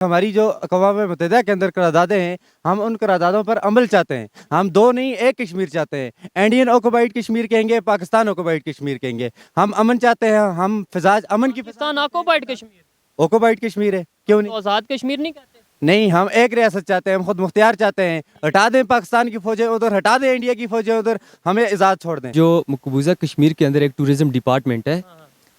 हमारी जो अक़वाम मुत्तहिदा के अंदर करारदादें हैं, हम उन करारदादों पर अमल चाहते हैं। हम दो नहीं एक कश्मीर चाहते हैं। इंडियन ऑक्युपाइड कश्मीर कहेंगे, पाकिस्तान ऑक्युपाइड कश्मीर कहेंगे। हम अमन चाहते हैं, हम फिजाज अमन की पाकिस्तान ऑक्युपाइड कश्मीर ऑक्युपाइड कश्मीर है, क्यों तो नहीं? आज़ाद कश्मीर नहीं कहते? नहीं, हम एक रियासत चाहते हैं, हम खुद मुख्तियार चाहते हैं। हटा दें पाकिस्तान की फौजें उधर, हटा दें इंडिया की फौजें उधर, हमें आज़ाद छोड़ दें। जो मकबूजा कश्मीर के अंदर एक टूरिज्म डिपार्टमेंट है,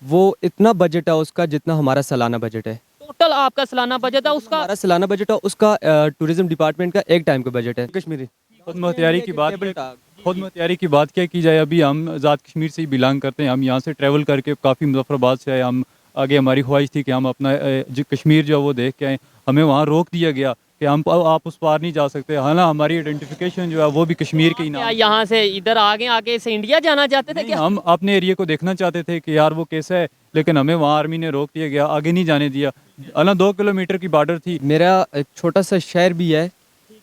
वो इतना बजट है उसका जितना हमारा सालाना बजट है। टोटल आपका सालाना बजट है उसका? हमारा सालाना बजट है उसका टूरिज्म डिपार्टमेंट का एक टाइम का बजट है। कश्मीरी खुद मुख्तियारी की बात क्या की जाए, अभी हम आज़ाद कश्मीर से ही बिलोंग करते हैं। हम यहाँ से ट्रैवल करके काफ़ी मुजफ्फराबाद से आए। हम आगे हमारी ख्वाहिश थी कि हम अपना जो कश्मीर जो है वो देख के आएँ। हमें वहाँ रोक दिया गया कि आप उस पार नहीं जा सकते। हालांकि हमारी आइडेंटिफिकेशन जो है वो भी कश्मीर के ही नाम। यहाँ से इधर आगे से इंडिया जाना चाहते थे क्या? हम अपने एरिया को देखना चाहते थे कि यार वो कैसा है, लेकिन हमें वहाँ आर्मी ने रोक दिया गया, आगे नहीं जाने दिया। हालांकि 2 किलोमीटर की बॉर्डर थी। मेरा एक छोटा सा शेर भी है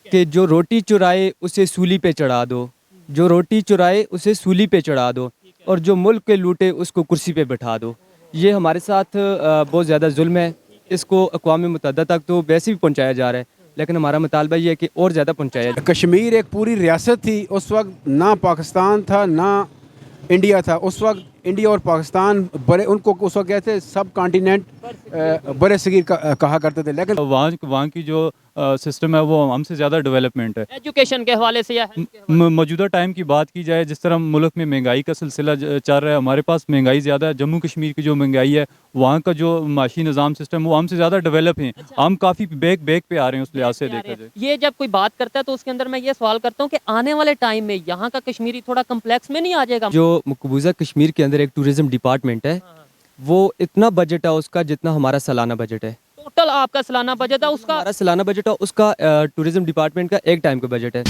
कि जो रोटी चुराए उसे सूली पे चढ़ा दो, जो रोटी चुराए उसे सूली पे चढ़ा दो, और जो मुल्क के लूटे उसको कुर्सी पे बैठा दो। ये हमारे साथ बहुत ज़्यादा जुल्म है। इसको अक़वाम मुत्तहिदा तक तो वैसे भी पहुँचाया जा रहा है, लेकिन हमारा मुतालबा ये है कि और ज़्यादा पहुँचाया जाए। कश्मीर एक पूरी रियासत थी। उस वक्त ना पाकिस्तान था ना इंडिया था। उस वक्त इंडिया और पाकिस्तान बड़े, उनको उस वक्त कहते सब कॉन्टिनेंट बड़े सगीर कहा करते थे। लेकिन वहाँ की जो सिस्टम है वो हमसे ज़्यादा डेवलपमेंट है। एजुकेशन के हवाले से या मौजूदा टाइम की बात की जाए, जिस तरह मुल्क में महंगाई का सिलसिला चल रहा है, हमारे पास महंगाई ज़्यादा है। जम्मू कश्मीर की जो महंगाई है, वहाँ का जो माशी निज़ाम सिस्टम वो हमसे ज़्यादा डेवलप हैं। हम काफ़ी बैक पे आ रहे हैं उस लिहाज से देखा जाए। ये जब कोई बात करता है तो उसके अंदर मैं ये सवाल करता हूँ कि आने वाले टाइम में यहाँ का कश्मीरी थोड़ा कम्प्लेक्स में नहीं आ जाएगा? जो मकबूजा कश्मीर के अंदर एक टूरिज्म डिपार्टमेंट है, वो इतना बजट है उसका जितना हमारा सालाना बजट है। टोटल आपका सालाना बजट है उसका? हमारा सालाना बजट है उसका टूरिज्म डिपार्टमेंट का एक टाइम का बजट है।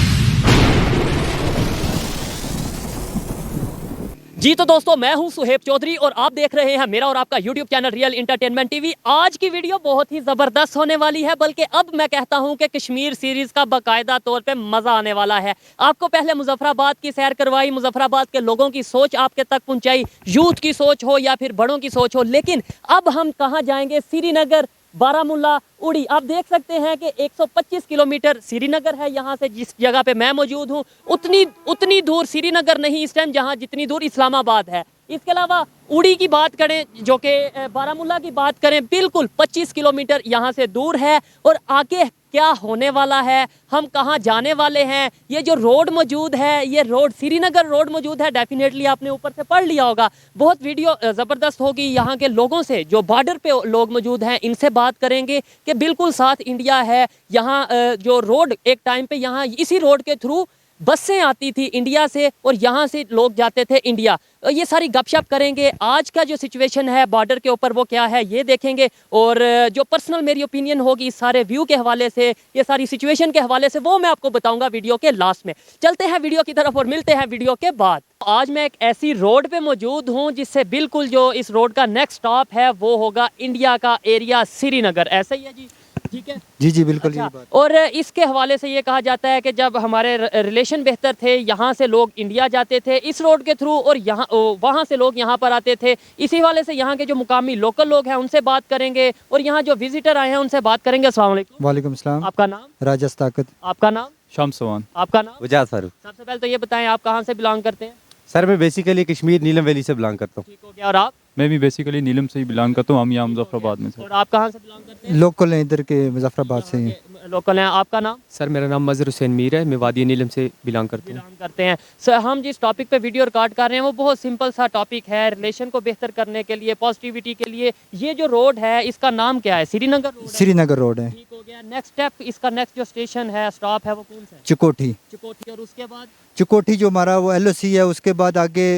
जी तो दोस्तों, मैं हूं सुहेब चौधरी और आप देख रहे हैं मेरा और आपका YouTube channel real entertainment TV. आज की वीडियो बहुत ही ज़बरदस्त होने वाली है, बल्कि अब मैं कहता हूं कि कश्मीर सीरीज़ का बाकायदा तौर पे मज़ा आने वाला है। आपको पहले मुजफ्फराबाद की सैर करवाई, मुजफ्फराबाद के लोगों की सोच आपके तक पहुंचाई, यूथ की सोच हो या फिर बड़ों की सोच हो, लेकिन अब हम कहाँ जाएंगे? श्रीनगर, बारामूला, उड़ी। आप देख सकते हैं कि 125 किलोमीटर श्रीनगर है यहाँ से। जिस जगह पे मैं मौजूद हूँ उतनी दूर श्रीनगर नहीं इस टाइम जहाँ जितनी दूर इस्लामाबाद है। इसके अलावा उड़ी की बात करें, जो कि बारामूला की बात करें, बिल्कुल 25 किलोमीटर यहाँ से दूर है। और आगे क्या होने वाला है, हम कहाँ जाने वाले हैं, ये जो रोड मौजूद है, ये रोड श्रीनगर रोड मौजूद है, डेफिनेटली आपने ऊपर से पढ़ लिया होगा। बहुत वीडियो ज़बरदस्त होगी। यहाँ के लोगों से, जो बॉर्डर पे लोग मौजूद हैं, इनसे बात करेंगे कि बिल्कुल साथ इंडिया है। यहाँ जो रोड एक टाइम पे यहाँ इसी रोड के थ्रू बसें आती थी इंडिया से और यहाँ से लोग जाते थे इंडिया। ये सारी गपशप करेंगे। आज का जो सिचुएशन है बॉर्डर के ऊपर वो क्या है ये देखेंगे, और जो पर्सनल मेरी ओपिनियन होगी इस सारे व्यू के हवाले से, ये सारी सिचुएशन के हवाले से, वो मैं आपको बताऊंगा वीडियो के लास्ट में। चलते हैं वीडियो की तरफ और मिलते हैं वीडियो के बाद। आज मैं एक ऐसी रोड पे मौजूद हूँ जिससे बिल्कुल जो इस रोड का नेक्स्ट स्टॉप है वो होगा इंडिया का एरिया श्रीनगर। ऐसा ही है जी? ठीक है जी जी बिल्कुल। अच्छा, और इसके हवाले से ये कहा जाता है कि जब हमारे रिलेशन बेहतर थे, यहाँ से लोग इंडिया जाते थे इस रोड के थ्रू, और यहाँ वहाँ से लोग यहाँ पर आते थे। इसी वाले से यहाँ के जो मुकामी लोकल लोग हैं उनसे बात करेंगे, और यहाँ जो विजिटर आए हैं उनसे बात करेंगे। अस्सलाम वालेकुम। वालेकुम सलाम। आपका नाम? राजस ताकत। आपका नाम? शाम सवान। आपका नाम? वजाद फारूक। सबसे पहले तो ये बताएं आप कहाँ से बिलोंग करते हैं? सर, मैं बेसिकली कश्मीर नीलम वैली से बिलोंग करता हूँ। ठीक हो गया। और आप? मैं भी बेसिकली नीलम से ही बिलोंग करता हूँ। हम यहाँ मुजफ्फराबाद में से। और आप कहाँ से बिलोंग करते हैं? लोकल हैं, इधर के मुजफ्फराबाद से हैं। लोकल हैं। आपका नाम? सर मेरा नाम मज़हर हुसैन मीर है, मैं वादी नीलम से बिलोंग करता हूँ। बिलोंग करते हैं। सर, हम जिस टॉपिक पे वीडियो रिकॉर्ड कर रहे हैं वो बहुत सिंपल सा टॉपिक है, रिलेशन को बेहतर करने के लिए, पॉजिटिविटी के लिए। ये जो रोड है इसका नाम क्या है? श्रीनगर रोड है? श्रीनगर रोड है। ठीक हो गया। नेक्स्ट स्टेप, इसका नेक्स्ट जो स्टेशन है, स्टॉप है, वो कौन सा है? चिकोठी। चिकोठी। और उसके बाद? चिकोठी जो हमारा वो LOC है, उसके बाद आगे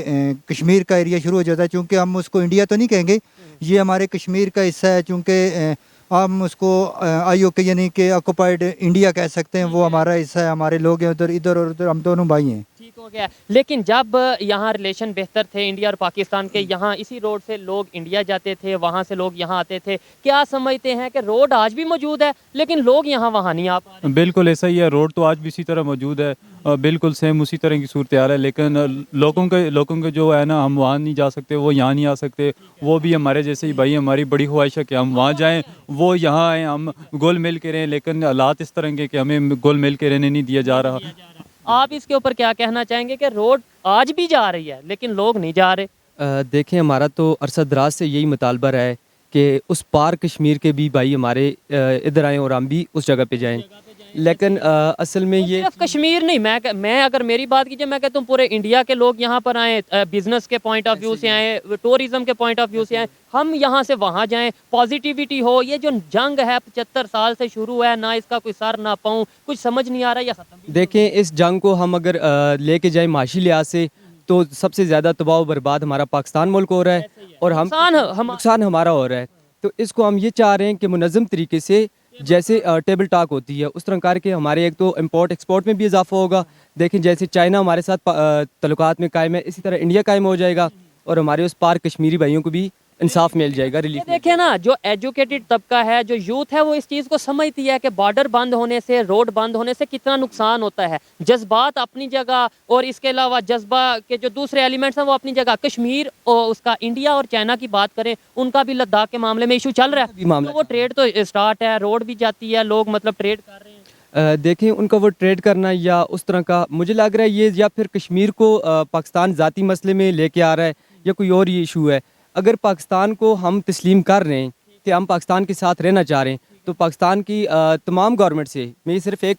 कश्मीर का एरिया शुरू हो जाता है। चूँकि हम उसको इंडिया तो नहीं कहेंगे, ये हमारे कश्मीर का हिस्सा है। चूँकि हम उसको IOK यानी कि ऑक्युपाइड इंडिया कह सकते हैं, वो हमारा हिस्सा है। हमारे लोग हैं उधर, इधर और उधर, हम दोनों भाई हैं। ठीक हो हो गया है। लेकिन जब यहाँ रिलेशन बेहतर थे इंडिया और पाकिस्तान के, यहाँ इसी रोड से लोग इंडिया जाते थे, वहाँ से लोग यहाँ आते थे, क्या समझते हैं कि रोड आज भी मौजूद है लेकिन लोग यहाँ वहाँ नहीं आ पा रहे? बिल्कुल ऐसा ही है, रोड तो आज भी इसी तरह मौजूद है, बिल्कुल सेम उसी तरह की सूरत हाल है, लेकिन लोगों के जो है ना, हम वहाँ नहीं जा सकते, वो यहाँ नहीं आ सकते, वो भी हमारे जैसे ही भाई, हमारी बड़ी ख्वाहिश है कि हम वहाँ जाएं, वो यहाँ आएँ, हम घुल मिल के रहें, लेकिन हालात इस तरह के कि हमें घुल मिल के रहने नहीं दिया जा रहा। आप इसके ऊपर क्या कहना चाहेंगे कि रोड आज भी जा रही है लेकिन लोग नहीं जा रहे? देखें, हमारा तो अरसा दराज से यही मुतालबा रहा है कि उस पार कश्मीर के भी भाई हमारे इधर आएँ और हम भी उस जगह पे जाएं, लेकिन असल में ये सिर्फ कश्मीर नहीं, मैं अगर मेरी बात कीजिए, मैं कहता हूँ पूरे इंडिया के लोग यहाँ पर आए, बिजनेस के पॉइंट ऑफ व्यू से आए, टूरिज्म के पॉइंट ऑफ व्यू से आए, हम यहाँ से वहाँ जाएं, पॉजिटिविटी हो। ये जो जंग है 75 साल से शुरू है, ना इसका कोई सर ना पाँव, कुछ समझ नहीं आ रहा, या खत्म भी? देखें, इस जंग को हम अगर लेके जाएं माशी लिहाज से, तो सबसे ज़्यादा तबाह व बर्बाद हमारा पाकिस्तान मुल्क हो रहा है और नुकसान हमारा हो रहा है। तो इसको हम ये चाह रहे हैं कि मुनज़्ज़म तरीके से, जैसे टेबल टॉक होती है उस तरह करके हमारे एक तो इम्पोर्ट एक्सपोर्ट में भी इजाफा होगा। देखें, जैसे चाइना हमारे साथ तल्लुकात में कायम है, इसी तरह इंडिया कायम हो जाएगा और हमारे उस पार कश्मीरी भाइयों को भी इंसाफ मिल जाएगा, ये रिलीफ। देखिए ना, जो एजुकेटेड तबका है, जो यूथ है, वो इस चीज़ को समझती है कि बॉर्डर बंद होने से, रोड बंद होने से कितना नुकसान होता है। जज्बात अपनी जगह और इसके अलावा जज्बा के जो दूसरे एलिमेंट्स हैं वो अपनी जगह। कश्मीर और उसका इंडिया और चाइना की बात करें, उनका भी लद्दाख के मामले में इशू चल रहा है, तो वो ट्रेड तो स्टार्ट है, रोड भी जाती है, लोग मतलब ट्रेड कर रहे हैं। देखें, उनका वो ट्रेड करना या उस तरह का, मुझे लग रहा है ये या फिर कश्मीर को पाकिस्तान ज़ाती मसले में लेके आ रहा है या कोई और ये इशू है। अगर पाकिस्तान को हम तस्लीम कर रहे हैं कि हम पाकिस्तान के साथ रहना चाह रहे हैं, तो पाकिस्तान की तमाम गवर्नमेंट से, मैं सिर्फ एक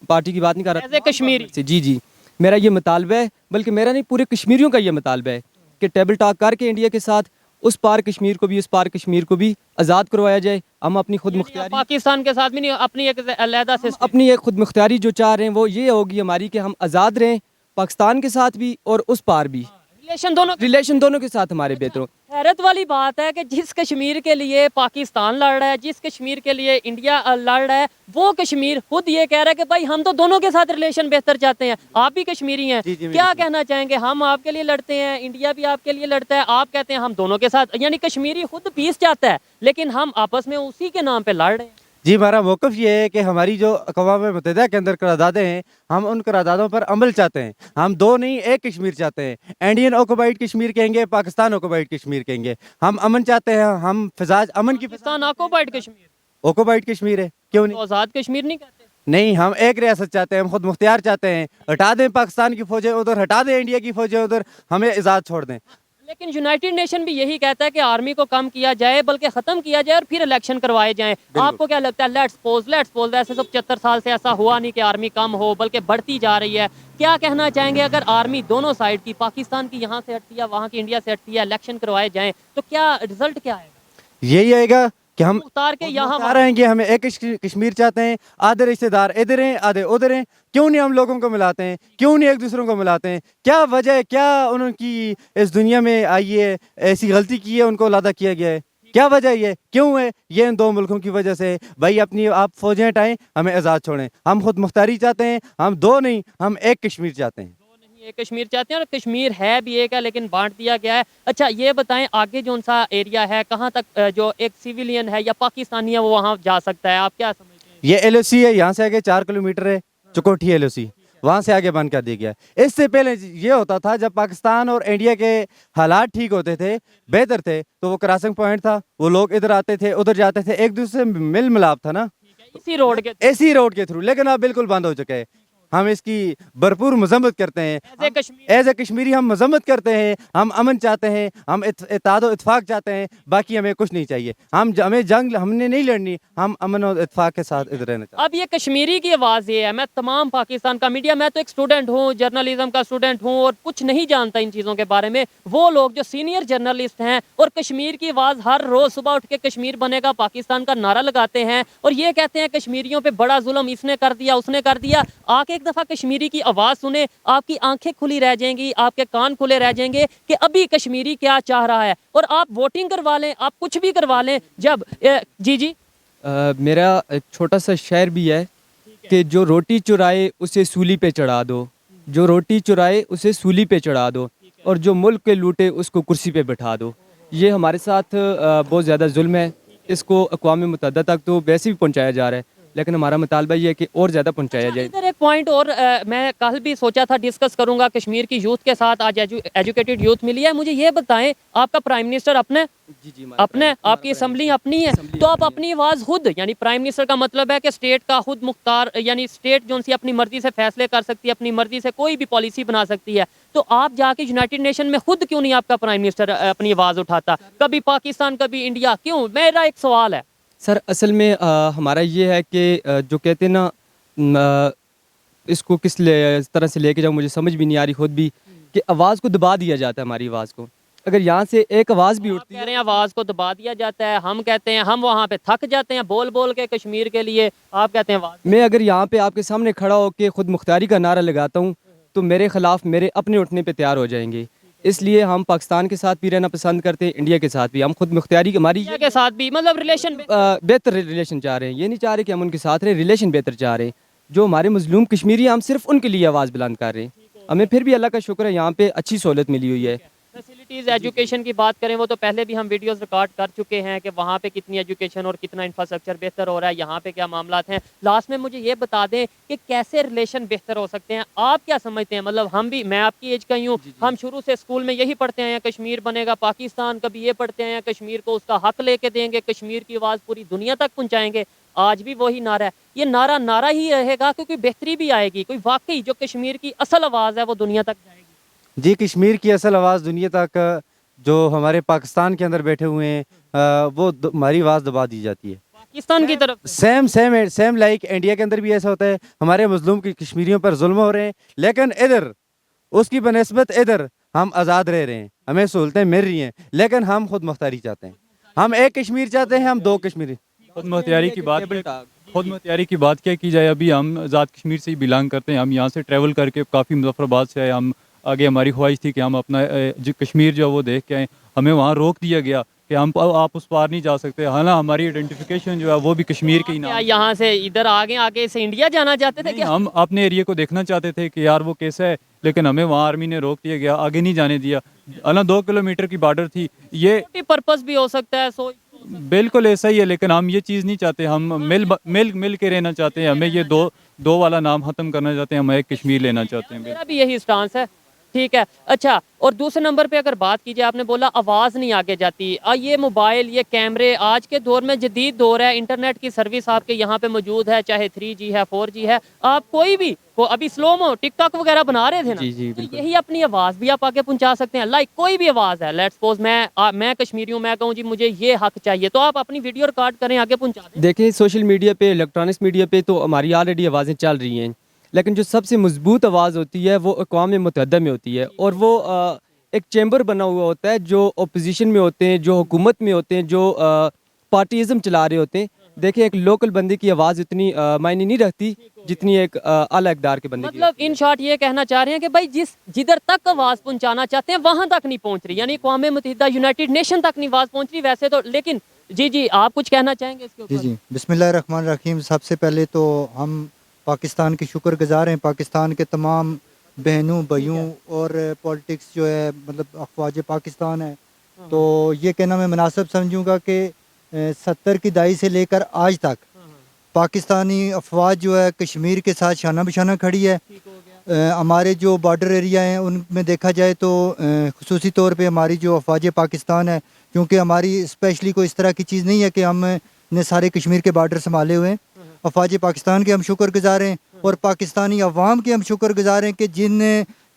पार्टी की बात नहीं कर रहा, कश्मीरी से जी मेरा ये मुतालबा है, बल्कि मेरा नहीं, पूरे कश्मीरियों का ये मुतालबा है कि टेबल टॉक करके इंडिया के साथ उस पार कश्मीर को भी, उस पार कश्मीर को भी आज़ाद करवाया जाए। हम अपनी खुद मुख्तारी, पाकिस्तान के साथ भी नहीं, अपनी एक अलहदा से अपनी एक खुद मुख्तारी जो चाह रहे हैं वो ये होगी हमारी कि हम आज़ाद रहें, पाकिस्तान के साथ भी और उस पार भी, रिलेशन दोनों के साथ हमारे बेहतर हो। हैरत वाली बात है कि जिस कश्मीर के लिए पाकिस्तान लड़ रहा है, जिस कश्मीर के लिए इंडिया लड़ रहा है, वो कश्मीर खुद ये कह रहा है कि भाई हम तो दोनों के साथ रिलेशन बेहतर चाहते हैं। आप भी कश्मीरी हैं, क्या कहना चाहेंगे? हम आपके लिए लड़ते हैं, इंडिया भी आपके लिए लड़ता है, आप कहते हैं हम दोनों के साथ, यानी कश्मीरी खुद पीस चाहता है लेकिन हम आपस में उसी के नाम पे लड़ रहे हैं। जी, हमारा मौक़िफ़ ये है कि हमारी जो अक़वाम मुत्तहिदा के अंदर करारदादें हैं, हम उन करारदादों पर अमल चाहते हैं। हम दो नहीं, एक कश्मीर चाहते हैं। इंडियन ऑक्युपाइड कश्मीर कहेंगे, पाकिस्तान ऑक्युपाइड कश्मीर कहेंगे। हम अमन चाहते हैं, हम फिजाज अमन की, पाकिस्तान ऑक्युपाइड कश्मीर, ऑक्युपाइड कश्मीर है, क्यों नहीं? तो आज़ाद कश्मीर नहीं कहते? नहीं, हम एक रियासत चाहते हैं, हम खुद मुख्तियार चाहते हैं। हटा दें पाकिस्तान की फ़ौजें उधर, हटा दें इंडिया की फ़ौजें उधर, हमें आज़ाद छोड़ दें। लेकिन यूनाइटेड नेशन भी यही कहता है कि आर्मी को कम किया जाए, बल्कि ख़त्म किया जाए और फिर इलेक्शन करवाए जाएं। आपको क्या लगता है? लेट्स सपोज वैसे तो 75 साल से ऐसा हुआ नहीं कि आर्मी कम हो, बल्कि बढ़ती जा रही है। क्या कहना चाहेंगे अगर आर्मी दोनों साइड की, पाकिस्तान की यहाँ से हटती है, वहाँ की इंडिया से हटती है, इलेक्शन करवाए जाएं, तो क्या रिजल्ट क्या आएगा? यही आएगा कि हम उतार के यहाँ आ रहेंगे, हमें एक कश्मीर चाहते हैं, आधे रिश्तेदार इधर हैं, आधे उधर हैं। क्यों नहीं हम लोगों को मिलाते हैं? क्यों नहीं एक दूसरों को मिलाते हैं? क्या वजह है? क्या उनकी इस दुनिया में आई है, ऐसी गलती की है, उनको लादा किया गया है? क्या वजह है? ये क्यों है? ये इन दो मुल्कों की वजह से। भाई अपनी आप फौजें हटाएं, हमें आज़ाद छोड़ें। हम खुद मुख्तारी चाहते हैं, हम दो नहीं, हम एक कश्मीर चाहते हैं। एक कश्मीर चाहते हैं, और कश्मीर है भी एक है लेकिन बांट दिया गया है। अच्छा, ये बताएं आगे जो सा एरिया है, कहाँ तक जो एक सिविलियन है या पाकिस्तानी है वो वहाँ जा सकता है? आप क्या समझते हैं? ये LOC है, यहाँ से आगे 4 किलोमीटर है, चुकोठी LOC, वहाँ से आगे बंद कर दिया गया है। इससे पहले ये होता था, जब पाकिस्तान और इंडिया के हालात ठीक होते थे, बेहतर थे, तो वो क्रॉसिंग पॉइंट था, वो लोग इधर आते थे, उधर जाते थे, एक दूसरे से मिल मिलाप था ना, इसी रोड के थ्रू। लेकिन अब बिल्कुल बंद हो चुका है। हम इसकी भरपूर मजम्मत करते हैं, एज ए कश्मीरी हम मजम्मत करते हैं। हम अमन चाहते हैं, हम इत्तेहाद और इत्तेफाक चाहते हैं, बाकी हमें कुछ नहीं चाहिए। हमें जंग हमने नहीं लड़नी, हम अमन और इत्तेफाक के साथ इधर रहना चाहते हैं। अब ये कश्मीरी की आवाज़ ये है, मैं तमाम पाकिस्तान का मीडिया, मैं तो एक स्टूडेंट हूँ, जर्नलिज्म का स्टूडेंट हूँ और कुछ नहीं जानता इन चीज़ों के बारे में। वो लोग जो सीनियर जर्नलिस्ट हैं और कश्मीर की आवाज़ हर रोज़ सुबह उठ के कश्मीर बनेगा पाकिस्तान का नारा लगाते हैं और ये कहते हैं कश्मीरियों पे बड़ा जुल्म इसने कर दिया, उसने कर दिया। आके एक दफ़ा कश्मीरी की आवाज़ सुने, आपकी आंखें खुली रह जाएंगी, आपके कान खुले रह जाएंगे कि अभी कश्मीरी क्या चाह रहा है। और आप वोटिंग करवा लें, आप कुछ भी करवा लें, जब जी मेरा एक छोटा सा शेर भी है कि जो रोटी चुराए उसे सूली पे चढ़ा दो, जो रोटी चुराए उसे सूली पे चढ़ा दो और जो मुल्क के लूटे उसको कुर्सी पे बिठा दो। ये हमारे साथ बहुत ज़्यादा जुल्म है। इसको अक़वाम मुत्तहिदा तक तो वैसे भी पहुंचाया जा रहा है, लेकिन हमारा मुतालबा ये है कि और ज़्यादा पहुंचाया जाए। इधर एक पॉइंट और मैं कल भी सोचा था डिस्कस करूंगा कश्मीर की यूथ के साथ। आज एजुकेटेड यूथ मिली है। मुझे ये बताएं, आपका प्राइम मिनिस्टर अपने अपने आपकी असम्बली अपनी है, तो आप अपनी आवाज़ खुद, यानी प्राइम मिनिस्टर का मतलब है कि स्टेट का खुद मुख्तार, यानी स्टेट जो सी अपनी मर्जी से फैसले कर सकती है, अपनी मर्जी से कोई भी पॉलिसी बना सकती है, तो आप जाके यूनाइटेड नेशन में खुद क्यों नहीं आपका प्राइम मिनिस्टर अपनी आवाज़ उठाता? कभी पाकिस्तान कभी इंडिया, क्यों? मेरा एक सवाल है सर, असल में हमारा ये है कि जो कहते हैं ना, इसको किस तरह से लेके जाऊँ मुझे समझ भी नहीं आ रही खुद भी, कि आवाज़ को दबा दिया जाता है हमारी आवाज़ को। अगर यहाँ से एक आवाज़ भी आप उठती कह है, रहे हैं आवाज़ को दबा दिया जाता है, हम कहते हैं हम वहाँ पे थक जाते हैं बोल बोल के कश्मीर के लिए, आप कहते हैं आवाज़। मैं अगर यहाँ पे आपके सामने खड़ा होकर खुद मुख्तारी का नारा लगाता हूँ तो मेरे ख़िलाफ़ मेरे अपने उठने पे तैयार हो जाएंगे। इसलिए हम पाकिस्तान के साथ भी रहना पसंद करते हैं, इंडिया के साथ भी। हम खुद मुख्तारी हमारी इंडिया के साथ भी मतलब रिलेशन बेहतर रिलेशन चाह रहे हैं। ये नहीं चाह रहे कि हम उनके साथ रहे, रिलेशन बेहतर चाह रहे हैं। जो हमारे मजलूम कश्मीरी हैं, हम सिर्फ उनके लिए आवाज़ बुलंद कर रहे हैं। हमें फिर भी अल्लाह का शुक्र है, यहाँ पे अच्छी सहूलत मिली हुई है। फैसिलिटीज़ एजुकेशन की बात करें, वो तो पहले भी हम वीडियोस रिकॉर्ड कर चुके हैं कि वहाँ पे कितनी एजुकेशन और कितना इंफ्रास्ट्रक्चर बेहतर हो रहा है, यहाँ पे क्या मामलात हैं। लास्ट में मुझे ये बता दें कि कैसे रिलेशन बेहतर हो सकते हैं, आप क्या समझते हैं? मतलब हम भी, मैं आपकी एज का ही हूँ, हम शुरू से स्कूल में यही पढ़ते हैं, कश्मीर बनेगा पाकिस्तान, कभी ये पढ़ते हैं कश्मीर को उसका हक लेके देंगे, कश्मीर की आवाज़ पूरी दुनिया तक पहुँचाएंगे। आज भी वही नारा है, ये नारा नारा ही रहेगा क्योंकि बेहतरी भी आएगी, कोई वाकई जो कश्मीर की असल आवाज़ है वो दुनिया तक जाएगी। जी, कश्मीर की असल आवाज़ दुनिया तक जो हमारे पाकिस्तान के अंदर बैठे हुए हैं वो हमारी आवाज़ दबा दी जाती है पाकिस्तान की तरफ सेम लाइक इंडिया के अंदर भी ऐसा होता है। हमारे मजलूम की कश्मीरियों पर जुल्म हो रहे हैं, लेकिन इधर उसकी बनस्बत इधर हम आज़ाद रह रहे हैं, हमें सहूलतें मिल रही हैं, लेकिन हम खुद मुख्तारी चाहते हैं। हम एक कश्मीर चाहते हैं, हम दो कश्मीरी। खुद मुख्तियारी की बात क्या की जाए, अभी हम आज़ाद कश्मीर से ही बिलोंग करते हैं। हम यहाँ से ट्रैवल करके काफ़ी मुजफ्फराबाद से आए। हम आगे हमारी ख्वाहिश थी कि हम अपना जो कश्मीर जो वो देख के आएँ। हमें वहाँ रोक दिया गया कि हम आप उस पार नहीं जा सकते। हालांकि हमारी आइडेंटिफिकेशन जो है वो भी कश्मीर के ही नाम। यहाँ से इधर आगे से इंडिया जाना चाहते थे क्या? हम अपने एरिया को देखना चाहते थे कि यार वो कैसा है, लेकिन हमें वहाँ आर्मी ने रोक दिया गया, आगे नहीं जाने दिया। 2 किलोमीटर की बॉर्डर थी। ये पर्पस भी हो सकता है, सो बिल्कुल ऐसा ही है, लेकिन हम ये चीज़ नहीं चाहते। हम मिल के रहना चाहते हैं। हमें ये दो वाला नाम ख़त्म करना चाहते हैं। हम एक कश्मीर लेना चाहते हैं। मेरा भी यही स्टांस है। ठीक है, अच्छा, और दूसरे नंबर पे अगर बात कीजिए, आपने बोला आवाज़ नहीं आगे जाती। ये मोबाइल, ये कैमरे, आज के दौर में जदीद दौर है, इंटरनेट की सर्विस आपके यहाँ पे मौजूद है, चाहे 3G है 4G है। आप कोई भी अभी स्लोमो टिकटॉक वगैरह बना रहे थे ना, जी, तो यही अपनी आवाज़ भी आप आगे पहुँचा सकते हैं। लाइक कोई भी आवाज़ है, लेट्स सपोज मैं कश्मीरी हूँ, मैं कहूँ जी मुझे ये हक चाहिए, तो आप अपनी वीडियो रिकॉर्ड करें, आगे पहुँचा दें। देखें, सोशल मीडिया पे, इलेक्ट्रॉनिक्स मीडिया पे तो हमारी ऑलरेडी आवाज़ें चल रही हैं, लेकिन जो सबसे मजबूत आवाज़ होती है वो अक़वाम मुत्तहिदा में होती है। और वो एक चैम्बर बना हुआ होता है, जो अपोजिशन में होते हैं, जो हुकूमत में होते हैं, जो पार्टीज़म चला रहे होते हैं। देखिए, एक लोकल बंदे की आवाज़ इतनी मायने नहीं रखती जितनी एक आला इक़दार के बंदे की। मतलब इन शॉर्ट ये कहना चाह रहे हैं कि भाई जिधर तक आवाज़ पहुंचाना चाहते हैं वहां तक नहीं पहुंच रही, यानी अक़वाम मुत्तहिदा यूनाइटेड नेशन तक नहीं आवाज़ पहुंच रही वैसे तो। लेकिन जी आप कुछ कहना चाहेंगे इसके ऊपर? जी, बिस्मिल्लाहिर्रहमानिर्रहीम। सबसे पहले तो हम पाकिस्तान के शुक्रगुज़ार हैं, पाकिस्तान के तमाम बहनों भाइयों और पॉलिटिक्स जो है, मतलब अफवाज पाकिस्तान है। तो ये कहना मैं मुनासिब समझूंगा कि 70 की दहाई से लेकर आज तक पाकिस्तानी अफवाज जो है कश्मीर के साथ शाना बशाना खड़ी है। हमारे जो बॉर्डर एरिया हैं उनमें देखा जाए तो खुसूसी तौर पे हमारी जो अफवाज पाकिस्तान है, क्योंकि हमारी स्पेशली कोई इस तरह की चीज़ नहीं है कि हमने सारे कश्मीर के बॉर्डर संभाले हुए हैं। अफवाज पाकिस्तान के हम शुक्रगुज़ार हैं और पाकिस्तानी अवाम के हम शुक्रगुज़ार हैं कि जिन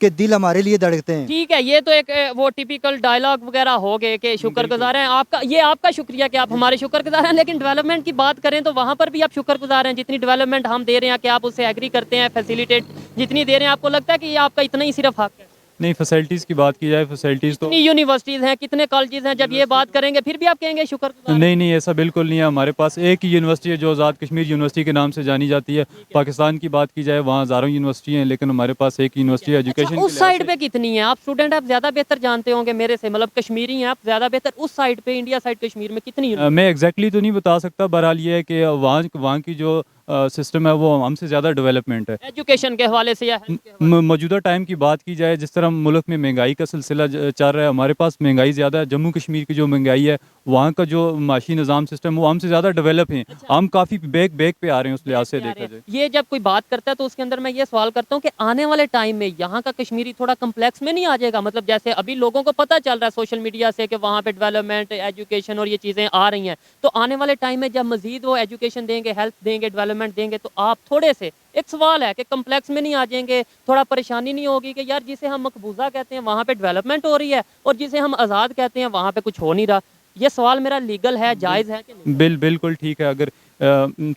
के दिल हमारे लिए धड़कते हैं। ठीक है, ये तो एक वो टिपिकल डायलॉग वगैरह हो गए कि शुक्रगुज़ार हैं आपका, ये आपका शुक्रिया कि आप हमारे शुक्रगुज़ार हैं। लेकिन डेवलपमेंट की बात करें तो वहाँ पर भी आप शुक्रगुज़ार हैं, जितनी डेवलपमेंट हम दे रहे हैं कि आप उससे एग्री करते हैं, फैसिलिटेट जितनी दे रहे हैं, आपको लगता है कि ये आपका इतना ही सिर्फ हक है? नहीं, फैसिलिटीज़ की बात की जाए, फैसिलिटीज़ तो कितनी यूनिवर्सिटीज़ हैं, कितने कॉलेजेस हैं, जब ये बात करेंगे फिर भी आप कहेंगे शुक्रगुज़ार? नहीं, ऐसा बिल्कुल नहीं है। हमारे पास एक ही यूनिवर्सिटी है जो आज़ाद कश्मीर यूनिवर्सिटी के नाम से जानी जाती है। पाकिस्तान की बात की जाए, वहाँ हज़ारों यूनिवर्सिटी हैं, लेकिन हमारे पास एक यूनिवर्सिटी है एजुकेशन। अच्छा, उस साइड पे कितनी है? आप स्टूडेंट, आप ज़्यादा बेहतर जानते होंगे मेरे से, मतलब कश्मीरी हैं आप ज़्यादा बेहतर। उस साइड पे, इंडिया साइड कश्मीर में कितनी? मैं एग्जैक्टली तो नहीं बता सकता। बहरहाल ये है कि वहाँ की जो सिस्टम है वो हमसे ज़्यादा डेवलपमेंट है। एजुकेशन के हवाले से या health के हवाले मौजूदा टाइम की बात की जाए, जिस तरह मुल्क में महंगाई का सिलसिला चल रहा है, हमारे पास महंगाई ज़्यादा है। जम्मू कश्मीर की जो महंगाई है, वहाँ का जो माशी निज़ाम सिस्टम वो हमसे ज़्यादा डेवलप हैं। हम काफ़ी बैक पे आ रहे हैं उस लिहाज से से आ देखा रहे जाए। हैं। ये जब कोई बात करता है तो उसके अंदर मैं ये सवाल करता हूँ कि आने वाले टाइम में यहाँ का कश्मीरी थोड़ा कम्प्लेक्स में नहीं आ जाएगा? मतलब जैसे अभी लोगों को पता चल रहा है सोशल मीडिया से कि वहाँ पे डेवलपमेंट, एजुकेशन और ये चीज़ें आ रही हैं, तो आने वाले टाइम में जब मजीद वो एजुकेशन देंगे, हेल्थ देंगे, डेवलपमेंट देंगे, तो आप थोड़े से, एक सवाल है कि कम्प्लेक्स में नहीं आ जाएंगे? थोड़ा परेशानी नहीं होगी कि यार जिसे हम मकबूजा कहते हैं वहाँ पे डेवलपमेंट हो रही है और जिसे हम आज़ाद कहते हैं वहाँ पे कुछ हो नहीं रहा? ये सवाल मेरा लीगल है, जायज़ है कि नहीं? बिल्कुल ठीक है। अगर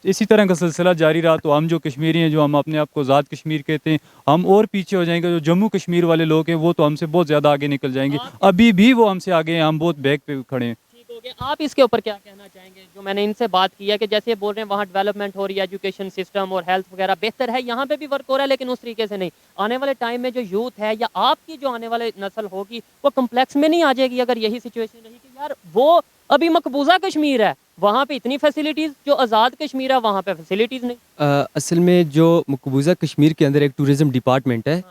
इसी तरह का सिलसिला जारी रहा तो हम जो कश्मीरी हैं, जो हम अपने आप को आज़ाद कश्मीर कहते हैं, हम और पीछे हो जाएंगे। जो जम्मू कश्मीर वाले लोग हैं वो तो हमसे बहुत ज़्यादा आगे निकल जाएंगे। अभी भी वो हमसे आगे हैं, हम बहुत बैक पे खड़े हैं। ठीक हो गया। आप इसके ऊपर क्या कहना चाहेंगे? जो मैंने इनसे बात की है कि जैसे ये बोल रहे हैं वहाँ डेवलपमेंट हो रही है, एजुकेशन सिस्टम और हेल्थ वगैरह बेहतर है, यहाँ पे भी वर्क हो रहा है, लेकिन उस तरीके से नहीं। आने वाले टाइम में जो यूथ है या आपकी जो आने वाले नस्ल होगी वो कम्प्लेक्स में नहीं आ जाएगी अगर यही सिचुएशन रही कि यार वो अभी मकबूजा कश्मीर है, वहाँ पे इतनी फैसिलिटीज़, जो आज़ाद कश्मीर है वहाँ पे फैसिलिटीज़ नहीं? असल में जो मकबूजा कश्मीर के अंदर एक टूरिज़्म डिपार्टमेंट है,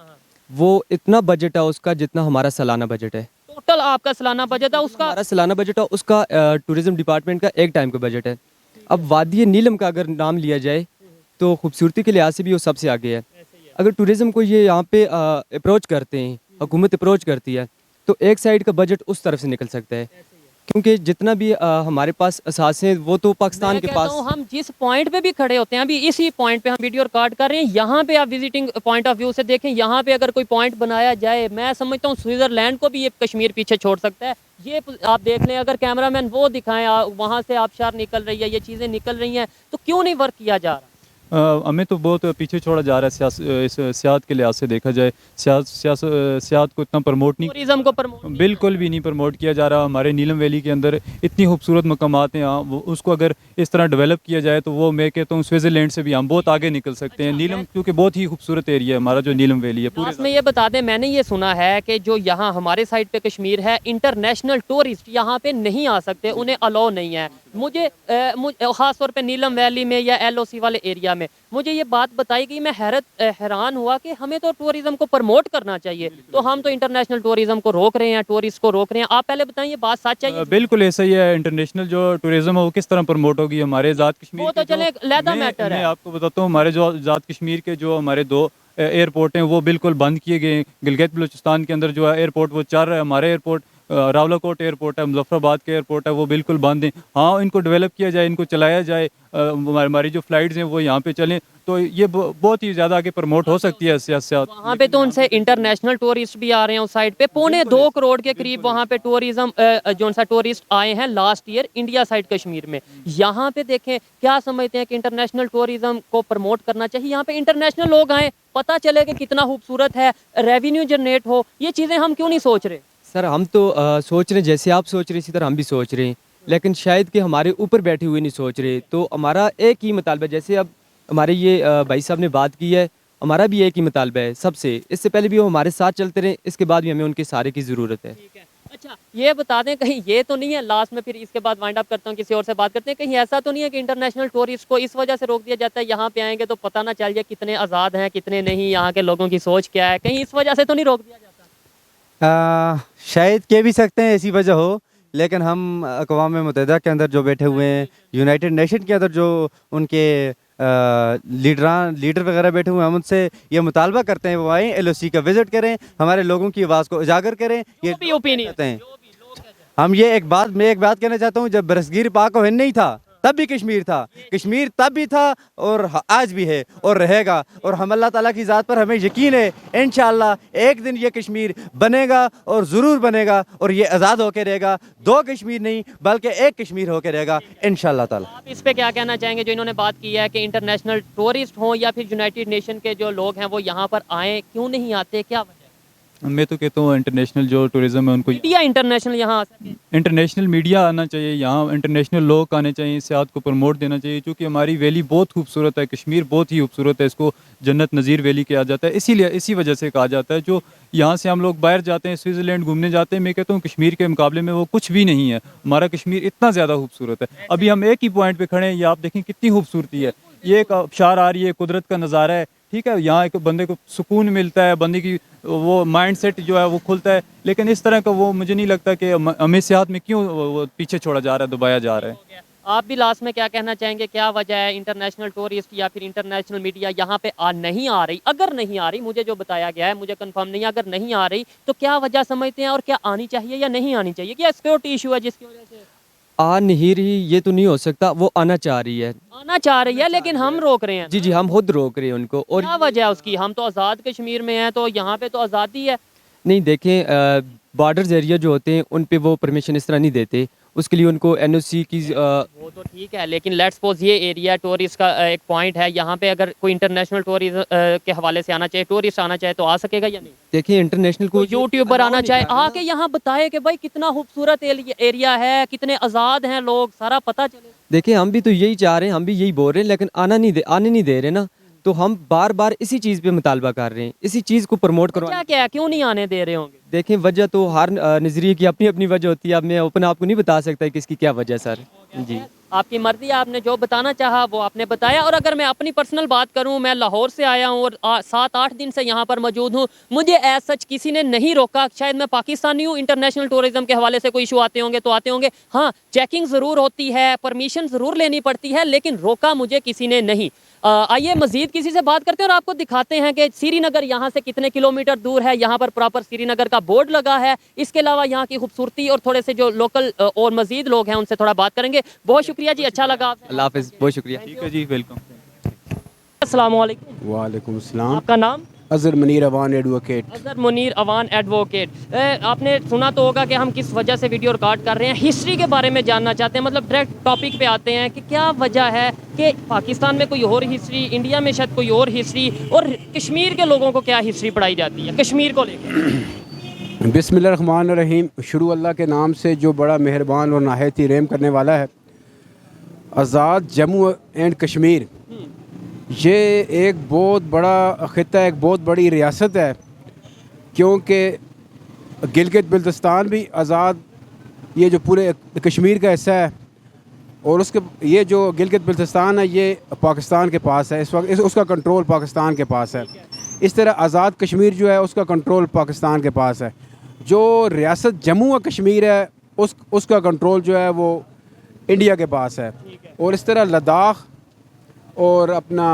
वो इतना बजट है उसका जितना हमारा सालाना बजट है। टोटल आपका सालाना बजट है उसका? हमारा सालाना बजट है उसका, टूरिज़्म डिपार्टमेंट का एक टाइम का बजट है। अब वादी नीलम का अगर नाम लिया जाए तो खूबसूरती के लिहाज से भी वो सबसे आगे है। अगर टूरिज़्म को ये यहाँ पे अप्रोच करते हैं, हुकूमत अप्रोच करती है, तो एक साइड का बजट उस तरफ से निकल सकता है, क्योंकि जितना भी हमारे पास असासे हैं वो तो पाकिस्तान मैं के कहता पास। हूँ हम जिस पॉइंट पे भी खड़े होते हैं, अभी इसी पॉइंट पे हम वीडियो रिकॉर्ड कर रहे हैं, यहाँ पे आप विजिटिंग पॉइंट ऑफ व्यू से देखें, यहाँ पे अगर कोई पॉइंट बनाया जाए, मैं समझता हूँ स्विट्जरलैंड को भी ये कश्मीर पीछे छोड़ सकता है। ये आप देख लें, अगर कैमरामैन वो दिखाएं, वहाँ से आबशार निकल रही है, ये चीज़ें निकल रही हैं, तो क्यों नहीं वर्क किया जा रहा? हमें तो बहुत पीछे छोड़ा जा रहा है। इस सियाहत के लिहाज से देखा जाए, सियाहत को इतना प्रमोट नहीं, टूरिज्म को प्रमोट बिल्कुल भी नहीं प्रमोट किया जा रहा। हमारे नीलम वैली के अंदर इतनी खूबसूरत मकामात हैं, उसको अगर इस तरह डेवलप किया जाए तो वो मैं कहता हूँ स्विट्ज़रलैंड से भी हम बहुत आगे निकल सकते हैं। नीलम क्योंकि बहुत ही खूबसूरत एरिया है हमारा जो नीलम वैली है पूरे। लास्ट में ये बता दें, मैंने ये सुना है कि जो यहाँ हमारे साइड पे कश्मीर है, इंटरनेशनल टूरिस्ट यहाँ पे नहीं आ सकते, उन्हें अलाउ नहीं है। मुझे ख़ास तौर पे नीलम वैली में या LOC वाले एरिया में मुझे ये बात बताई गई, मैं हैरान हुआ कि हमें तो टूरिज़्म को प्रमोट करना चाहिए, तो हम तो इंटरनेशनल टूरिज़्म को रोक रहे हैं, टूरिस्ट को रोक रहे हैं। आप पहले बताएं ये बात सच है? बिल्कुल ऐसा ही है। इंटरनेशनल जो टूरिज्म है वो किस तरह प्रमोट होगी? हमारे आज़ाद कश्मीर वो तो के जो- चले अलहदा मैं- मैटर है। मैं आपको बताता हूँ, हमारे जो आज़ाद कश्मीर के जो हमारे 2 एयरपोर्ट हैं वो बिल्कुल बंद किए गए हैं। गिलगित बलूचिस्तान के अंदर जो है एयरपोर्ट वो चल रहा है। हमारे एयरपोर्ट रावलाकोट एयरपोर्ट है, मुजफ्फराबाद के एयरपोर्ट है, वो बिल्कुल बंद हैं। हाँ, इनको डेवलप किया जाए, इनको चलाया जाए, हमारी जो फ्लाइट्स हैं वो यहाँ पे चलें, तो ये बहुत ही ज़्यादा आगे प्रमोट हो सकती है सियासत। वहाँ पे तो उनसे इंटरनेशनल टूरिस्ट भी आ रहे हैं उस साइड पे, 2.25 करोड़ के करीब वहाँ पे टूरिज्म जो सा टूरिस्ट आए हैं last year India side Kashmir में। यहाँ पे देखें, क्या समझते हैं कि इंटरनेशनल टूरिज्म को प्रमोट करना चाहिए? यहाँ पे इंटरनेशनल लोग आए, पता चले कि कितना खूबसूरत है, रेवेन्यू जनरेट हो, ये चीज़ें हम क्यों नहीं सोच रहे? सर हम तो सोच रहे हैं, जैसे आप सोच रहे हैं इसी तरह हम भी सोच रहे हैं, लेकिन शायद कि हमारे ऊपर बैठे हुए नहीं सोच रहे। तो हमारा एक ही मुतालबा, जैसे अब हमारे ये भाई साहब ने बात की है, हमारा भी एक ही मुतालबा है सबसे। इससे पहले भी वो हमारे साथ चलते रहे, इसके बाद भी हमें उनके सहारे की ज़रूरत है। ठीक है। अच्छा, ये बता दें, कहीं ये तो नहीं है लास्ट में, फिर इसके बाद वाइंड अप करता हूँ, किसी और से बात करते हैं, कहीं ऐसा तो नहीं है कि इंटरनेशनल टूरिस्ट को इस वजह से रोक दिया जाता है, यहाँ पे आएंगे तो पता ना चल जाए कितने आज़ाद हैं कितने नहीं, यहाँ के लोगों की सोच क्या है, कहीं इस वजह से तो नहीं रोक दिया जाता? शायद कह भी सकते हैं ऐसी वजह हो, लेकिन हम अक़वाम मुत्तहिदा के अंदर जो बैठे हुए हैं, यूनाइटेड नेशन के अंदर जो उनके लीडर वगैरह बैठे हुए हैं, हम उनसे ये मुतालबा करते हैं वो आएँ, LOC का विज़िट करें, हमारे लोगों की आवाज़ को उजागर करें। ये भी ओपिनियन कहते हैं। हम ये मैं एक बात कहना चाहता हूँ, जब बरसगीर पाक व हिंद नहीं था तब भी कश्मीर था, कश्मीर तब भी था और आज भी है और रहेगा। और हम अल्लाह ताला की ज़ात पर हमें यकीन है, इंशाअल्लाह एक दिन ये कश्मीर बनेगा और ज़रूर बनेगा, और ये आज़ाद होकर रहेगा। 2 कश्मीर नहीं बल्कि एक कश्मीर होकर रहेगा इंशाअल्लाह ताला। आप इस पे क्या कहना चाहेंगे जो इन्होंने बात की है कि इंटरनेशनल टूरिस्ट हों या फिर यूनाइटेड नेशन के जो लोग हैं वो यहाँ पर आएँ, क्यों नहीं आते, क्या वजह? मैं तो कहता हूँ इंटरनेशनल जो टूरिज्म है उनको, मीडिया इंटरनेशनल यहाँ आ सके। इंटरनेशनल मीडिया आना चाहिए, यहाँ इंटरनेशनल लोग आने चाहिए, सियाहत को प्रमोट देना चाहिए, क्योंकि हमारी वैली बहुत खूबसूरत है, कश्मीर बहुत ही खूबसूरत है, इसको जन्नत नज़ीर वैली कहा जाता है, इसीलिए इसी वजह से कहा जाता है। जो यहाँ से हम लोग बाहर जाते हैं, स्विट्ज़रलैंड घूमने जाते हैं, मैं कहता हूँ कश्मीर के मुकाबले में वो कुछ भी नहीं है। हमारा कश्मीर इतना ज़्यादा खूबसूरत है। अभी हम एक ही पॉइंट पे खड़े हैं, ये आप देखें कितनी खूबसूरती है। ये एक अबशार आ रही है, कुदरत का नज़ारा है, ठीक है, यहाँ एक बंदे को सुकून मिलता है, बंदे की वो माइंड सेट जो है वो खुलता है, लेकिन इस तरह का वो मुझे नहीं लगता कि हमें सियाहत में क्यों वो पीछे छोड़ा जा रहा है, दबाया जा रहा है। आप भी लास्ट में क्या कहना चाहेंगे, क्या वजह है इंटरनेशनल टूरिस्ट या फिर इंटरनेशनल मीडिया यहाँ पे नहीं आ रही? अगर नहीं आ रही, मुझे जो बताया गया है, मुझे कंफर्म नहीं है, अगर नहीं आ रही तो क्या वजह समझते हैं और क्या आनी चाहिए या नहीं आनी चाहिए? क्या सिक्योरिटी इशू है जिसकी वजह से आ नहीं रही ये तो नहीं हो सकता, वो आना चाह रही है। आना चाह रही है लेकिन हम रोक रहे हैं। जी जी, हम खुद रोक रहे हैं उनको। और क्या वजह है उसकी? हम तो आज़ाद कश्मीर में हैं, तो यहाँ पे तो आज़ादी है। नहीं देखें, बॉर्डर्स एरिया जो होते हैं उन पे वो परमिशन इस तरह नहीं देते, उसके लिए उनको एनओसी की वो तो ठीक है, लेकिन लेट्स सपोज ये एरिया टूरिस्ट का एक पॉइंट है, यहाँ पे अगर कोई इंटरनेशनल टूरिज्म के हवाले से आना चाहे, टूरिस्ट आना चाहे तो आ सकेगा या नहीं? देखिए इंटरनेशनल को कोई यूट्यूबर आना चाहे आके यहाँ बताए कि भाई कितना खूबसूरत एरिया है, कितने आज़ाद हैं लोग, सारा पता चले। देखिए हम भी तो यही चाह रहे हैं, हम भी यही बोल रहे हैं, लेकिन आने नहीं दे रहे ना, तो हम बार बार इसी चीज़ पे मुतालबा कर रहे हैं, इसी चीज़ को प्रमोट करवा। क्या क्या क्यों नहीं आने दे रहे होंगे? देखें वजह तो हर नज़रिए की अपनी अपनी वजह होती है, अब मैं अपने आपको नहीं बता सकता कि इसकी क्या वजह है सर। जी आपकी मर्जी, आपने जो बताना चाहा वो आपने बताया। और अगर मैं अपनी पर्सनल बात करूं, मैं लाहौर से आया हूं और 7-8 दिन से यहां पर मौजूद हूं, मुझे एज सच किसी ने नहीं रोका। शायद मैं पाकिस्तानी हूं, इंटरनेशनल टूरिज्म के हवाले से कोई इशू आते होंगे तो आते होंगे, हाँ चेकिंग ज़रूर होती है, परमिशन ज़रूर लेनी पड़ती है, लेकिन रोका मुझे किसी ने नहीं। आइए मज़ीद किसी से बात करते हैं और आपको दिखाते हैं कि श्रीनगर यहाँ से कितने किलोमीटर दूर है। यहाँ पर प्रॉपर श्रीनगर का बोर्ड लगा है। इसके अलावा यहाँ की खूबसूरती और थोड़े से जो लोकल और मज़ीद लोग हैं उनसे थोड़ा बात करेंगे। बहुत शुक्रिया जी, अच्छा लगा। अल्लाह हाफ़िज़, बहुत शुक्रिया। ठीक है जी, वेलकम। अस्सलाम वालेकुम। वालेकुम अस्सलाम। आपका नाम? अज़हर मुनीर अवान एडवोकेट। अज़हर मुनीर अवान एडवोकेट। आपने सुना तो होगा कि हम किस वजह से वीडियो रिकॉर्ड कर रहे हैं। हिस्ट्री के बारे में जानना चाहते हैं, मतलब डायरेक्ट टॉपिक पे आते हैं कि क्या वजह है कि पाकिस्तान में कोई और हिस्ट्री, इंडिया में शायद कोई और हिस्ट्री, और कश्मीर के लोगों को क्या हिस्ट्री पढ़ाई जाती है कश्मीर को लेकर? बिस्मिल्लाहिर्रहमानिर्रहीम। शुरू अल्लाह के नाम से जो बड़ा मेहरबान और नाहायत ही रहम करने वाला है। आज़ाद जम्मू एंड कश्मीर ये एक बहुत बड़ा ख़िता, एक बहुत बड़ी रियासत है, क्योंकि गिलगित बिल्तिस्तान भी आज़ाद, ये जो पूरे कश्मीर का हिस्सा है, और उसके ये जो गिलगित बिल्तिस्तान है ये पाकिस्तान के पास है इस वक्त, उसका कंट्रोल पाकिस्तान के पास है। इस तरह आज़ाद कश्मीर जो है उसका कंट्रोल पाकिस्तान के पास है। जो रियासत जम्मू और कश्मीर है उसका कंट्रोल जो है वो इंडिया के पास है। और इस तरह लद्दाख और अपना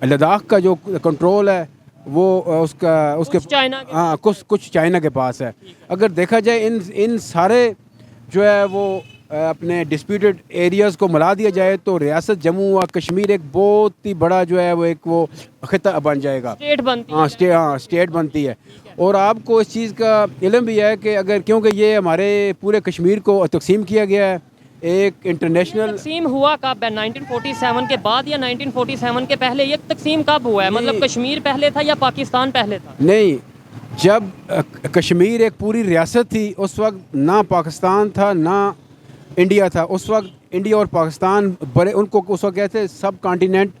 लद्दाख का जो कंट्रोल है वो उसके चाइना के, हाँ कुछ चाइना के पास है। अगर देखा जाए इन सारे जो है वो अपने डिस्प्यूटेड एरियाज़ को मिला दिया जाए तो रियासत जम्मू और कश्मीर एक बहुत ही बड़ा जो है वो एक वो ख़िता बन जाएगा, स्टेट बनती हाँ स्टेट बनती है। और आपको इस चीज़ का इल्म भी है कि अगर, क्योंकि ये हमारे पूरे कश्मीर को तकसीम किया गया है एक इंटरनेशनल। तकसीम हुआ कब है? 1947 के बाद या 1947 के पहले? ये तकसीम कब हुआ है? मतलब कश्मीर पहले था या पाकिस्तान पहले था? नहीं, जब कश्मीर एक पूरी रियासत थी उस वक्त ना पाकिस्तान था ना इंडिया था। उस वक्त इंडिया और पाकिस्तान बड़े, उनको उस वक्त कहते सब कॉन्टिनेंट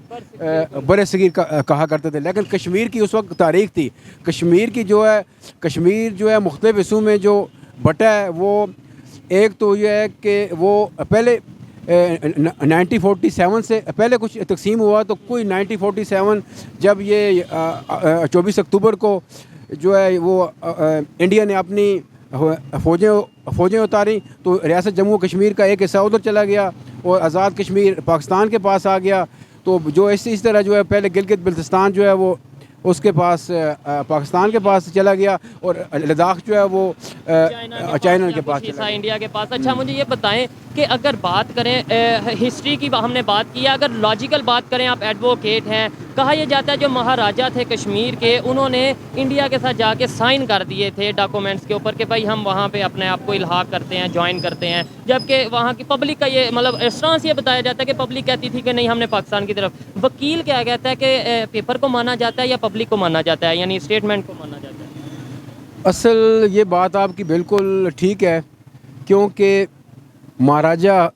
बड़े सगीर कहा करते थे। लेकिन कश्मीर की उस वक्त तारीख थी। कश्मीर जो है मुख्तलिफ हिस्सों में जो बटा है, वो एक तो ये है कि वो पहले 1947 से पहले कुछ तकसीम हुआ, तो कोई 1947 जब ये 24 अक्टूबर को जो है वो इंडिया ने अपनी फ़ौजें उतारी, तो रियासत जम्मू कश्मीर का एक हिस्सा उधर चला गया और आज़ाद कश्मीर पाकिस्तान के पास आ गया। तो जो इस तरह जो है पहले गिलगित बिल्तिस्तान जो है वो उसके पास पाकिस्तान के पास चला गया और लद्दाख जो है वो चाइना के पास चला गया, इंडिया के पास। अच्छा मुझे ये बताएं कि अगर बात करें हिस्ट्री की, हमने बात की, अगर लॉजिकल बात करें, आप एडवोकेट हैं, कहा यह जाता है जो महाराजा थे कश्मीर के, उन्होंने इंडिया के साथ जाके साइन कर दिए थे डॉक्यूमेंट्स के ऊपर कि भाई हम वहाँ पे अपने आप को इल्हाक करते हैं, ज्वाइन करते हैं, जबकि वहाँ की पब्लिक का ये मतलब रेस्टोरेंस ये बताया जाता है कि पब्लिक कहती थी कि नहीं हमने पाकिस्तान की तरफ। वकील क्या कहता है कि पेपर को माना जाता है या पब्लिक को माना जाता है, यानी स्टेटमेंट को माना जाता है? असल ये बात आपकी बिल्कुल ठीक है, क्योंकि महाराजा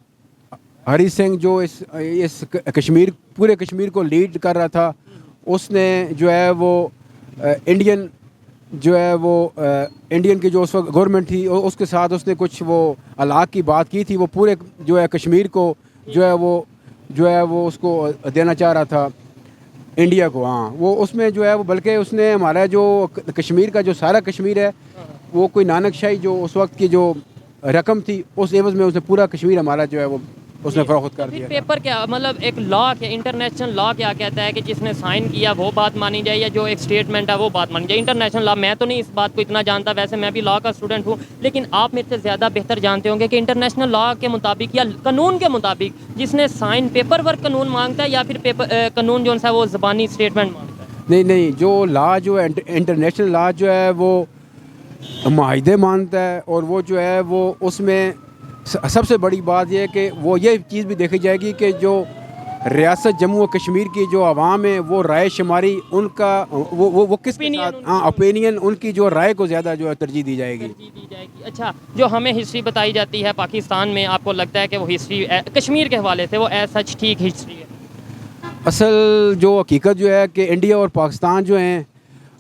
हरी सिंह जो इस कश्मीर, पूरे कश्मीर को लीड कर रहा था, उसने जो है वो इंडियन की जो उस वक्त गवर्नमेंट थी उसके साथ उसने कुछ वो अलाक़ की बात की थी। वो पूरे जो है कश्मीर को जो है वो जो है वो उसको देना चाह रहा था इंडिया को। हाँ, वो उसमें जो है वो बल्कि उसने हमारा जो कश्मीर का जो सारा कश्मीर है वो कोई नानक शाही जो उस वक्त की जो रकम थी उस एवज में उसने पूरा कश्मीर हमारा जो है वो उसने फरोख्त कर फिर दिया। पेपर क्या मतलब एक लॉ क्या इंटरनेशनल लॉ क्या कहता है कि जिसने साइन किया वो बात मानी जाए या जो एक स्टेटमेंट है वो बात मानी जाए? इंटरनेशनल लॉ मैं तो नहीं इस बात को इतना जानता, वैसे मैं भी लॉ का स्टूडेंट हूँ, लेकिन आप मेरे से ज़्यादा बेहतर जानते होंगे कि इंटरनेशनल लॉ के मुताबिक या कानून के मुताबिक जिसने साइन पेपर वर्क कानून मांगता है या फिर पेपर कानून जो है वो ज़बानी स्टेटमेंट मांगता है? नहीं नहीं, जो लॉ जो है इंटरनेशनल लॉ जो है वो माहिदे मानता है, और वो जो है वो उसमें सबसे बड़ी बात यह है कि वो ये चीज़ भी देखी जाएगी कि जो रियासत जम्मू और कश्मीर की जो आवाम है वो राय शुमारी उनका वो किस Opinion हाँ ओपिनियन उनकी जो राय को ज़्यादा जो है तरजीह दी जाएगी। तरजीह दी जाएगी। अच्छा, जो हमें हिस्ट्री बताई जाती है पाकिस्तान में, आपको लगता है कि वो हिस्ट्री कश्मीर के हवाले से वो सच ठीक हिस्ट्री है? असल जो हकीकत जो है कि इंडिया और पाकिस्तान जो हैं,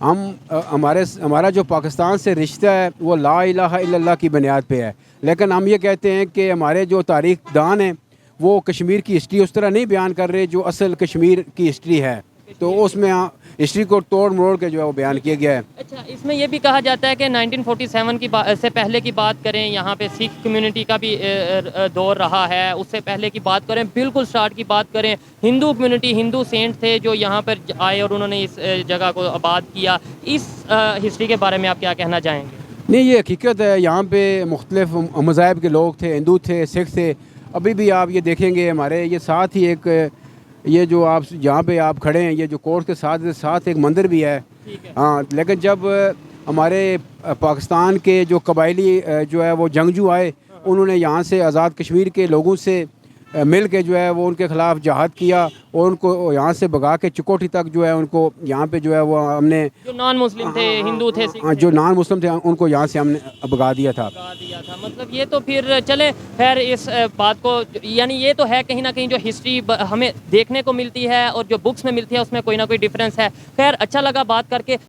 हमारा जो पाकिस्तान से रिश्ता है वो ला इलाहा इल्लल्लाह की बुनियाद पे है, लेकिन हम ये कहते हैं कि हमारे जो तारीख दान हैं वो कश्मीर की हिस्ट्री उस तरह नहीं बयान कर रहे जो असल कश्मीर की हिस्ट्री है, तो उसमें हिस्ट्री को तोड़ मरोड़ के जो है वो बयान किया गया है। अच्छा, इसमें ये भी कहा जाता है कि 1947 की से पहले की बात करें, यहाँ पे सिख कम्युनिटी का भी दौर रहा है, उससे पहले की बात करें, बिल्कुल स्टार्ट की बात करें, हिंदू कम्युनिटी, हिंदू सेंट थे जो यहाँ पर आए और उन्होंने इस जगह को आबाद किया। इस हिस्ट्री के बारे में आप क्या कहना चाहेंगे? नहीं, ये हकीकत है, यहाँ पे मुख्तलिफ मज़ाहब के लोग थे, हिंदू थे, सिख थे। अभी भी आप ये देखेंगे हमारे ये साथ ही एक ये जो आप जहाँ पे आप खड़े हैं ये जो कोर्ट के साथ एक मंदिर भी है। हाँ, लेकिन जब हमारे पाकिस्तान के जो कबायली जो है वो जंगजू आए, उन्होंने यहाँ से आज़ाद कश्मीर के लोगों से मिल के जो है वो उनके ख़िलाफ़ जहाद किया और उनको यहाँ से भगा के चुकोटी तक जो है उनको यहाँ पे जो है वो हमने जो नॉन मुस्लिम थे, हिंदू थे, सिख हाँ, जो नॉन मुस्लिम थे उनको यहाँ से हमने भगा दिया था। लगा दिया था। मतलब ये तो फिर चले खैर इस बात को, यानी ये तो है कहीं ना कहीं जो हिस्ट्री हमें देखने को मिलती है और जो बुक्स में मिलती है उसमें कोई ना कोई डिफरेंस है। खैर अच्छा लगा बात करके।